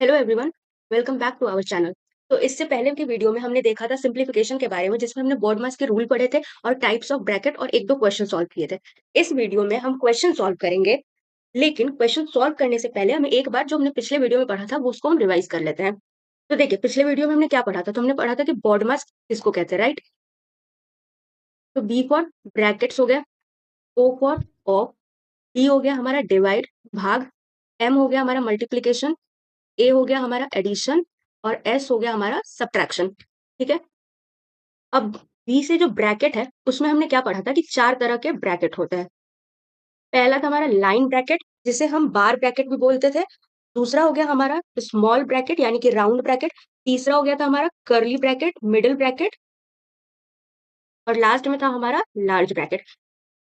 Hello everyone, welcome back to our channel. तो इससे पहले की वीडियो में हमने देखा था सिंप्लीफिकेशन के बारे में, जिसमें हमने बॉडमास के रूल पढ़े थे और टाइप्स ऑफ ब्रैकेट और एक दो क्वेश्चन सॉल्व किए थे। इस वीडियो में हम क्वेश्चन सॉल्व करेंगे, लेकिन क्वेश्चन सॉल्व करने से पहले हमें एक बार जो हमने पिछले वीडियो में पढ़ा था वो उसको हम रिवाइज कर लेते हैं। तो देखिए, पिछले वीडियो में हमने क्या पढ़ा था? तो हमने पढ़ा था कि बॉडमास किसको कहते हैं, राइट? तो बी फॉर ब्रैकेट्स हो गया, ओ फॉर ऑफ, डी हो गया हमारा डिवाइड भाग, एम हो गया हमारा मल्टीप्लीकेशन, ए हो गया हमारा एडिशन और एस हो गया हमारा सब्ट्रैक्शन। ठीक है। अब बी से जो ब्रैकेट है उसमें हमने क्या पढ़ा था कि चार तरह के ब्रैकेट होते हैं। पहला था हमारा लाइन ब्रैकेट, जिसे हम बार ब्रैकेट भी बोलते थे। दूसरा हो गया हमारा स्मॉल ब्रैकेट यानी कि राउंड ब्रैकेट। तीसरा हो गया था हमारा कर्ली ब्रैकेट, मिडिल ब्रैकेट, और लास्ट में था हमारा लार्ज ब्रैकेट।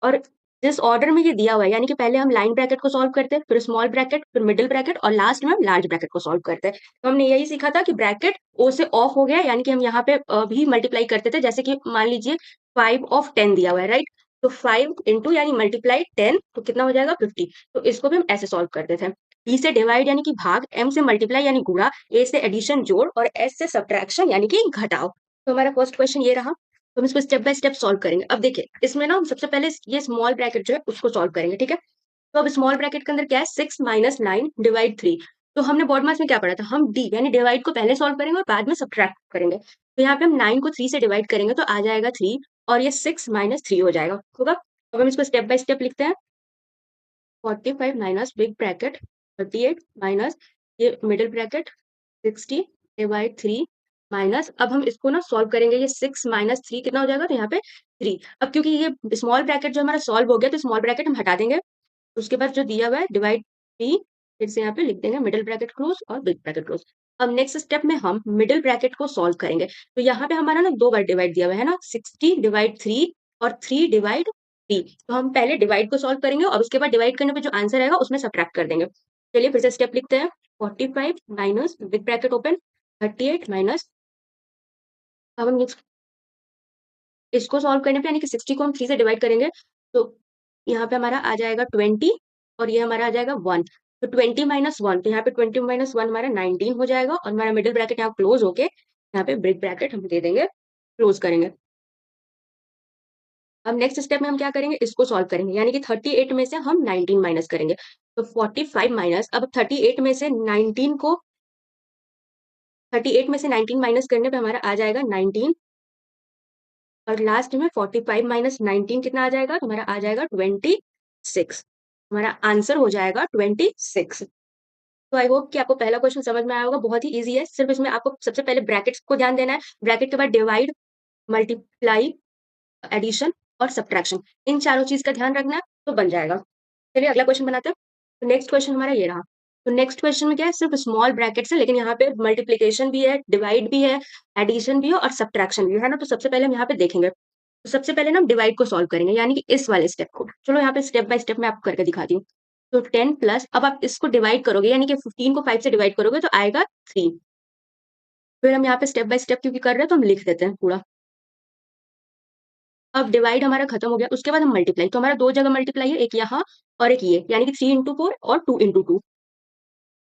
और जिस ऑर्डर में ये दिया हुआ है, यानी कि पहले हम लाइन ब्रैकेट को सॉल्व करते हैं, फिर स्मॉल ब्रैकेट, फिर मिडिल ब्रैकेट और लास्ट में हम लार्ज ब्रैकेट को सॉल्व करते हैं। तो हमने यही सीखा था कि ब्रैकेट ओ से ऑफ हो गया, यानी कि हम यहाँ पे भी मल्टीप्लाई करते थे। जैसे कि मान लीजिए 5/10 दिया हुआ है, राइट? तो 5 इंटू यानी मल्टीप्लाई 10, तो कितना हो जाएगा 50। तो इसको भी हम ऐसे सॉल्व करते थे। बी से डिवाइड यानी कि भाग, एम से मल्टीप्लाई यानी गुणा, ए से एडिशन जोड़ और एस से सब्ट्रैक्शन यानी कि घटाओ। तो हमारा फर्स्ट क्वेश्चन ये रहा। तो हम इसको स्टेप बाय स्टेप सॉल्व करेंगे। अब देखिए, इसमें ना हम सबसे पहले ये स्मॉल ब्रैकेट जो है उसको सॉल्व करेंगे, ठीक है? तो अब स्मॉल ब्रैकेट के अंदर क्या है? 6 - 9 डिवाइड 3। तो हमने बॉड मास में क्या पढ़ा था? हम डी यानी डिवाइड को पहले सॉल्व करेंगे और बाद में सब्ट्रैक्ट करेंगे। तो यहाँ पे हम 9 को 3 से डिवाइड करेंगे तो आ जाएगा 3, और ये 6 - 3 हो जाएगा, होगा। अब हम इसको स्टेप बाय स्टेप लिखते हैं। 45 माइनस बिग ब्रैकेट 38 माइनस ये मिडिल ब्रैकेट 60 डिवाइड 3 माइनस, अब हम इसको ना सॉल्व करेंगे। ये 6 - 3 कितना हो जाएगा? तो यहाँ पे 3। अब क्योंकि ये स्मॉल ब्रैकेट जो हमारा सॉल्व हो गया, तो स्मॉल ब्रैकेट हम हटा देंगे। उसके बाद जो दिया हुआ है डिवाइड 3, फिर से यहाँ पे लिख देंगे मिडिल ब्रैकेट क्लोज और बिग ब्रैकेट क्लोज। अब नेक्स्ट स्टेप में हम मिडिल ब्रैकेट को सॉल्व करेंगे। तो यहाँ पे हमारा ना दो बार डिवाइड दिया हुआ है ना, 60 डिवाइड 3 और 3 डिवाइड 3। तो हम पहले डिवाइड को सॉल्व करेंगे और उसके बाद डिवाइड करने पे जो आंसर आएगा उसमें सब्ट्रैक्ट कर देंगे। चलिए फिर से स्टेप लिखते हैं। 45 minus big bracket open 38 minus, अब हम इसको सॉल्व करने पे यानी कि 60 को हम 3 से डिवाइड करेंगे तो यहाँ पे हमारा आ जाएगा 20 और ये हमारा आ जाएगा 1। तो 20 माइनस 1, तो यहाँ पे 20 माइनस 1 हमारा 19 हो जाएगा और हमारा मिडिल ब्रैकेट यहाँ क्लोज होके यहाँ पे ब्रेक ब्रैकेट हम दे देंगे, क्लोज करेंगे। अब नेक्स्ट स्टेप में हम क्या करेंगे? इसको सॉल्व करेंगे, यानी कि 38 में से हम 19 माइनस करेंगे। तो 45 माइनस, अब 38 में से 19 को 38 में से 19 माइनस करने पे हमारा आ जाएगा 19, और लास्ट में 45 माइनस 19 कितना आ जाएगा? तो हमारा आ जाएगा 26। हमारा आंसर हो जाएगा 26। तो आई होप कि आपको पहला क्वेश्चन समझ में आया होगा। बहुत ही इजी है, सिर्फ इसमें आपको सबसे पहले ब्रैकेट्स को ध्यान देना है। ब्रैकेट के बाद डिवाइड, मल्टीप्लाई, एडिशन और सब्ट्रैक्शन, इन चारों चीज का ध्यान रखना है, तो बन जाएगा। चलिए अगला क्वेश्चन बनाते हैं। तो नेक्स्ट क्वेश्चन हमारा ये रहा। तो नेक्स्ट क्वेश्चन में क्या है? सिर्फ स्मॉल ब्रैकेट्स है, लेकिन यहाँ पे मल्टीप्लीकेशन भी है, डिवाइड भी है, एडिशन भी है और सब्ट्रैक्शन भी है ना। तो सबसे पहले हम यहाँ पे देखेंगे। तो सबसे पहले ना हम डिवाइड को सॉल्व करेंगे, यानी कि इस वाले स्टेप को। चलो यहाँ पे स्टेप बाय स्टेप मैं आपको करके दिखाती हूँ। तो 10 प्लस, अब आप इसको डिवाइड करोगे, यानी कि 15 को 5 से डिवाइड करोगे तो आएगा 3। फिर हम यहाँ पे स्टेप बाय स्टेप क्योंकि कर रहे हैं तो हम लिख देते हैं पूरा। अब डिवाइड हमारा खत्म हो गया, उसके बाद हम मल्टीप्लाई। तो हमारा दो जगह मल्टीप्लाई है, एक यहाँ और एक ये, यानी कि 3 × 4 और 2 × 2।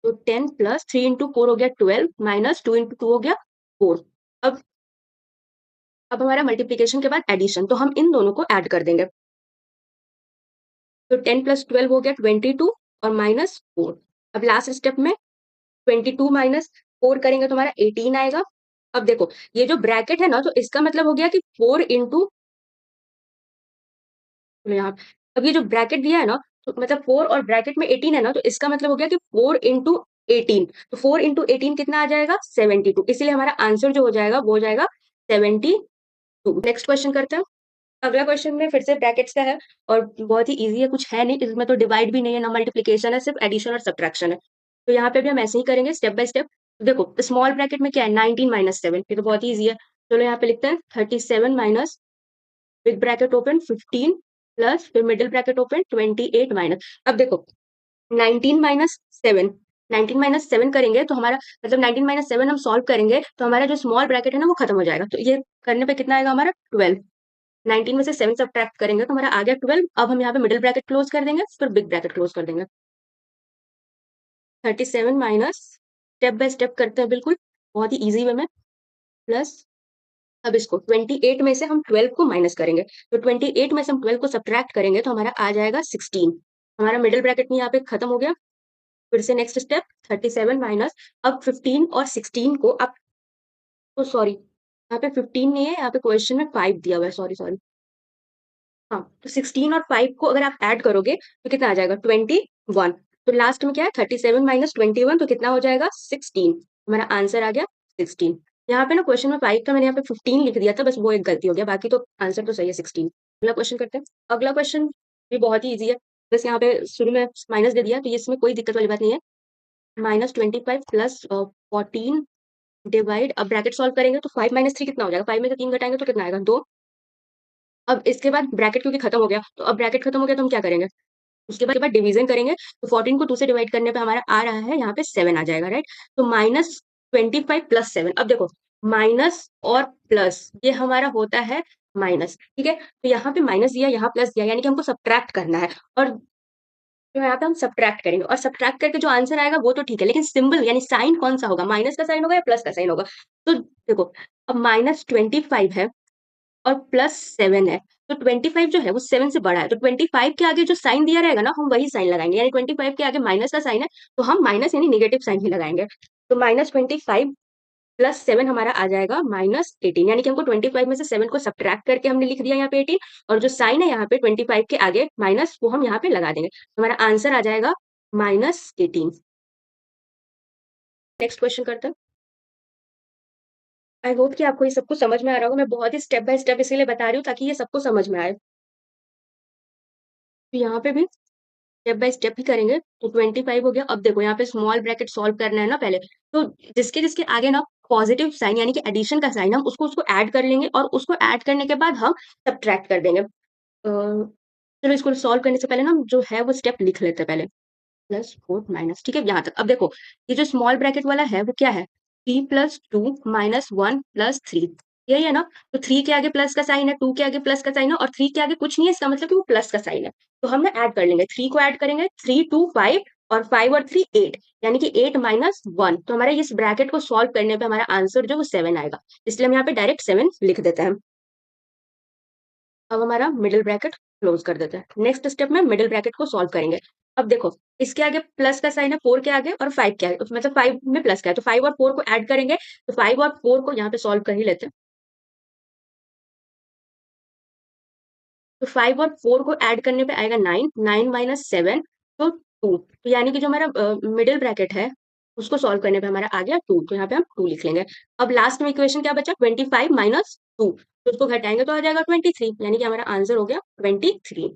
तो 10 प्लस 3 × 4 हो गया 12 माइनस 2 × 2 हो गया 4। अब अब हमारा मल्टीप्लीकेशन के बाद एडिशन, तो हम इन दोनों को ऐड कर देंगे। तो 10 प्लस 12 हो गया 22 और माइनस 4। अब लास्ट स्टेप में 22 माइनस 4 करेंगे तो हमारा 18 आएगा। अब देखो, ये जो ब्रैकेट है ना, तो इसका मतलब हो गया कि 4 इंटू यहाँ, अब ये जो ब्रैकेट दिया है ना, तो मतलब 4 और ब्रैकेट में 18 है ना, तो इसका मतलब हो गया कि 4 इंटू 18। तो 4 इंटू 18 कितना आ जाएगा? 72। इसलिए हमारा आंसर जो हो जाएगा वो हो जाएगा 72। नेक्स्ट क्वेश्चन करते हैं। अगला क्वेश्चन में फिर से ब्रैकेट्स का है और बहुत ही इजी है, कुछ है नहीं इसमें। तो डिवाइड भी नहीं है ना मल्टीप्लीकेशन है, सिर्फ एडिशन और सब्ट्रैक्शन है। तो यहाँ पे भी हम ऐसे ही करेंगे स्टेप बाय स्टेप। देखो स्मॉल ब्रैकेट में क्या है? 19 माइनस 7, ये तो बहुत ही ईजी है। चलो यहाँ पे लिखते हैं 37 minus big bracket open 15 plus, फिर मिडिल ब्रैकेट ओपन 28 माइनस। अब देखो 19 माइनस 7, 19 माइनस 7 करेंगे तो हमारा मतलब 19 माइनस 7 हम सॉल्व करेंगे तो हमारा जो स्मॉल ब्रैकेट है ना वो खत्म हो जाएगा। तो ये करने पे कितना आएगा हमारा? 12। 19 में से 7 सब्ट्रैक्ट करेंगे तो हमारा आ गया 12। अब हम यहाँ पे मिडिल ब्रैकेट क्लोज कर देंगे, फिर बिग ब्रैकेट क्लोज कर देंगे। 37 माइनस स्टेप बाय स्टेप करते हैं बिल्कुल, बहुत ही ईज़ी वे में। प्लस अब इसको 28 में से हम 12 को माइनस करेंगे। तो 28 में से हम 12 को सब्ट्रैक्ट करेंगे तो हमारा आ जाएगा 16। हमारा मिडल ब्रैकेट में यहाँ पे खत्म हो गया। फिर से नेक्स्ट स्टेप 37 माइनस, अब 15 और 16 को आप, ओ सॉरी, यहाँ पे 15 नहीं है, यहाँ पे क्वेश्चन में 5 दिया हुआ है, सॉरी सॉरी। हाँ, तो 16 और 5 को अगर आप ऐड करोगे तो कितना आ जाएगा 21। तो लास्ट में क्या है 37 माइनस 21, तो कितना हो जाएगा 16। हमारा आंसर आ गया 16। यहाँ पे ना क्वेश्चन में 5 था, मैंने यहाँ पे 15 लिख दिया था, बस वो एक गलती हो गया, बाकी तो आंसर तो सही है 16। अगला क्वेश्चन करते हैं। अगला क्वेश्चन भी बहुत ही ईजी है, बस यहाँ पे शुरू में माइनस दे दिया तो ये इसमें कोई दिक्कत वाली बात नहीं है। -25 प्लस 14 डिवाइड, अब ब्रैकेट सॉल्व करेंगे तो 5 माइनस 3 कितना हो जाएगा, 5 में से 3 घटाएंगे तो कितना आएगा 2। अब इसके बाद ब्रैकेट क्योंकि खत्म हो गया, तो अब ब्रैकेट खत्म हो गया तो हम क्या करेंगे, उसके बाद डिवीजन करेंगे। तो 14 को 2 से डिवाइड करने पे हमारा आ रहा है यहाँ पे 7 आ जाएगा, राइट। तो -25 प्लस 7, अब देखो माइनस और प्लस ये हमारा होता है माइनस, ठीक है। तो यहाँ पे माइनस दिया, यहाँ प्लस दिया, यानी कि हमको सब्ट्रैक्ट करना है, और तो यहाँ पे हम सब्ट्रैक्ट करेंगे, और सब्ट्रैक्ट करके जो आंसर आएगा वो तो ठीक है, लेकिन सिंबल यानी साइन कौन सा होगा, माइनस का साइन होगा या प्लस का साइन होगा। तो देखो, अब -25 है और +7 है, तो 25 जो है वो 7 से बड़ा है, तो 25 के आगे जो साइन दिया रहेगा ना, हम वही साइन लगाएंगे, यानी 25 के आगे माइनस का साइन है तो हम माइनस यानी नेगेटिव साइन ही लगाएंगे। तो -25 प्लस 7 हमारा आ जाएगा -18, यानी कि हमको 25 में से 7 को सब्ट्रैक्ट करके हमने लिख दिया यहाँ पे 18, और जो साइन है यहाँ पे 25 के आगे माइनस, वो हम यहाँ पे लगा देंगे, तो हमारा आंसर आ जाएगा -18। नेक्स्ट क्वेश्चन करते हैं। आई होप कि आपको ये सब कुछ समझ में आ रहा होगा, मैं बहुत ही स्टेप बाय स्टेप इसीलिए बता रही हूँ ताकि ये सबको समझ में आए। तो यहाँ पे भी स्टेप बाय स्टेप ही करेंगे। तो 25 हो गया। अब देखो यहाँ पे स्मॉल ब्रैकेट सॉल्व करना है ना पहले, तो जिसके जिसके आगे ना पॉजिटिव साइन यानी कि एडिशन का साइन, हम उसको उसको ऐड कर लेंगे, और उसको ऐड करने के बाद हम सब्ट्रैक्ट कर देंगे। चलो इसको सॉल्व करने से पहले ना हम जो है वो स्टेप लिख लेते हैं पहले। +4 माइनस, ठीक है यहाँ तक। अब देखो ये जो स्मॉल ब्रैकेट वाला है वो क्या है, 3 + 2 -1 + 3, यही है ना। तो 3 के आगे प्लस का साइन है, 2 के आगे प्लस का साइन है, और 3 के आगे कुछ नहीं है, इसका मतलब कि वो प्लस का साइन है। तो हम ना ऐड कर लेंगे, 3 को ऐड करेंगे, 3 2 5, और 5 और 3 8, यानी कि 8 - 1। तो हमारे इस ब्रैकेट को सॉल्व करने पे हमारा आंसर जो वो 7 आएगा, इसलिए हम यहाँ पे डायरेक्ट 7 लिख देते हैं। अब हमारा मिडिल ब्रैकेट क्लोज कर देते हैं। नेक्स्ट स्टेप में मिडिल ब्रैकेट को सॉल्व करेंगे। अब देखो इसके आगे प्लस का साइन है 4 के आगे, और 5 के आगे, मतलब 5 में प्लस का है, तो 5 और 4 को ऐड करेंगे। तो 5 और 4 को यहाँ पे सॉल्व कर ही लेते हैं। तो 5 और 4 को ऐड करने पे आएगा 9, 9 - 7, तो 2। तो यानी कि जो हमारा मिडिल ब्रैकेट है उसको सॉल्व करने पे हमारा आ गया 2, तो यहाँ पे हम 2 लिख लेंगे। अब लास्ट में इक्वेशन क्या बचा, 25 - 2, तो उसको घटाएंगे तो आ जाएगा 23, यानी कि हमारा आंसर हो गया 23।